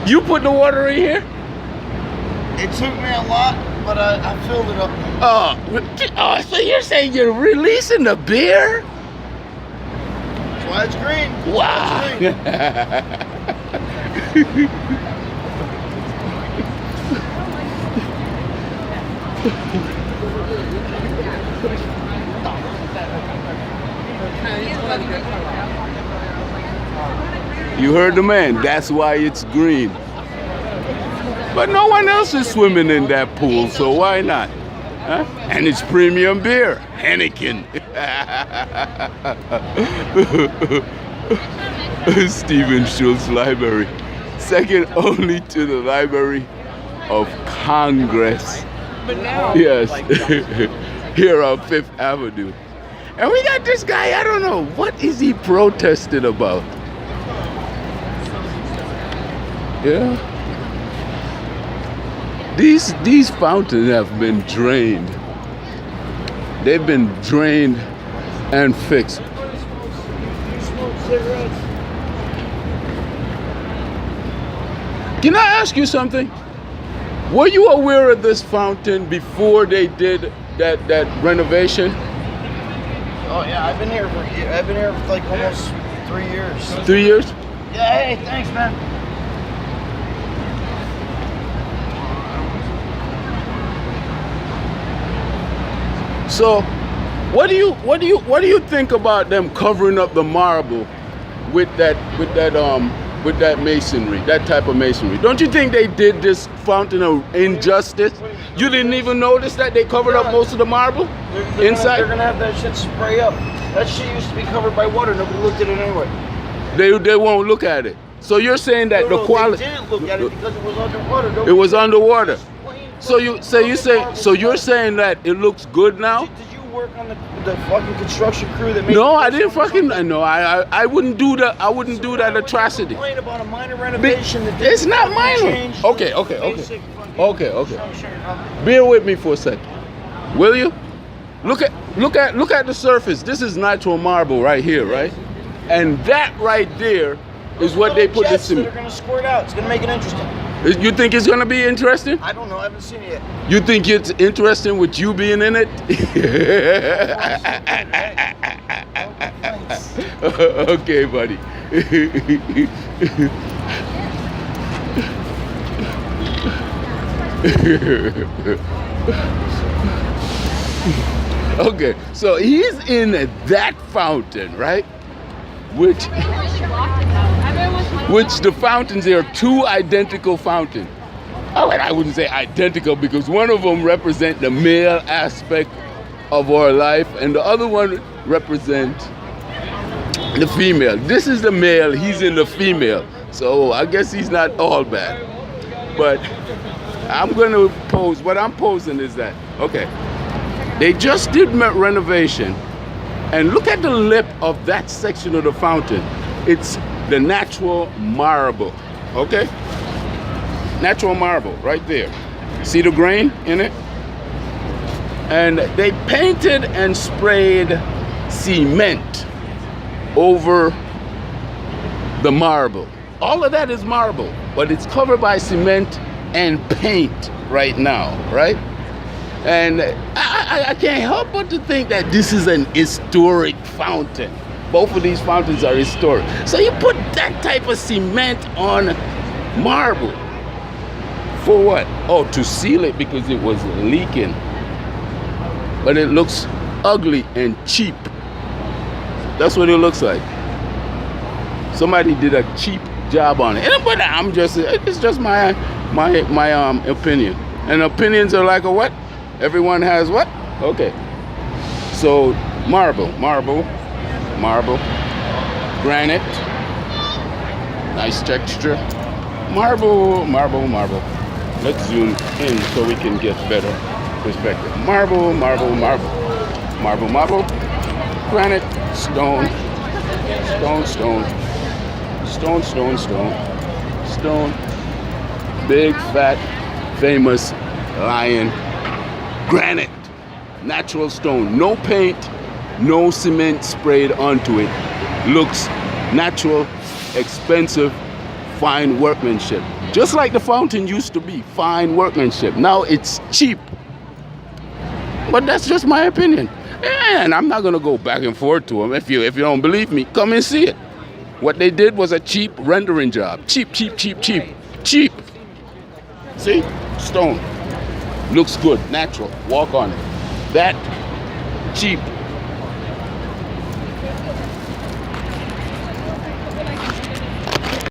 You put the water in here? It took me a lot, but I filled it up. Oh, so you're saying you're releasing the beer? That's why it's green. Wow. You heard the man, that's why it's green. But no one else is swimming in that pool, so why not? Huh? And it's premium beer, Heineken. Stephen Schultz Library, second only to the Library of Congress. Yes, here on Fifth Avenue. And we got this guy, I don't know, what is he protesting about? Yeah. These fountains have been drained. They've been drained and fixed. Can I ask you something? Were you aware of this fountain before they did that renovation? Oh yeah, I've been here for like almost 3 years. 3 years? Yeah, hey, thanks, man. So, what do you think about them covering up the marble with that masonry, that type of masonry? Don't you think they did this fountain an injustice? You didn't even notice that they covered up most of the marble inside? They're gonna have that shit spray up. That shit used to be covered by water. Nobody looked at it anyway. They won't look at it. So you're saying that the quality? They didn't look at it because it was underwater. It was underwater. So you're saying that it looks good now? Did you work on the fucking construction crew that made? No, I didn't fucking. No, I wouldn't do that. I wouldn't do that atrocity. Complain about a minor renovation. It's not minor. Okay. Bear with me for a second, will you? Look at the surface. This is natural marble right here, right? And that right there is what they put the cement. They're gonna squirt out. It's gonna make it interesting. You think it's gonna be interesting? I don't know. I haven't seen it yet. You think it's interesting with you being in it? Okay, buddy. Okay, so he's in that fountain, right? Which the fountains, there are two identical fountains. I wouldn't say identical because one of them represents the male aspect of our life and the other one represents the female. This is the male, he's in the female. So I guess he's not all bad. But I'm going to pose, what I'm posing is that, okay, they just did renovation and look at the lip of that section of the fountain. It's the natural marble, okay? Natural marble right there. See the grain in it? And they painted and sprayed cement over the marble. All of that is marble, but it's covered by cement and paint right now, right? And I can't help but to think that this is an historic fountain. Both of these fountains are historic. So you put that type of cement on marble. For what? Oh, to seal it because it was leaking. But it looks ugly and cheap. That's what it looks like. Somebody did a cheap job on it. But it's just my opinion. And opinions are like a what? Everyone has what? Okay. So marble, granite, nice texture. Marble. Let's zoom in so we can get better perspective. Marble, granite, stone, big, fat, famous lion, granite, natural stone, no paint, no cement sprayed onto it. Looks natural, expensive, fine workmanship. Just like the fountain used to be, fine workmanship. Now it's cheap. But that's just my opinion. And I'm not gonna go back and forth to them. If you don't believe me, come and see it. What they did was a cheap rendering job. Cheap, cheap, cheap, cheap, cheap. See? Stone. Looks good, natural. Walk on it. That cheap.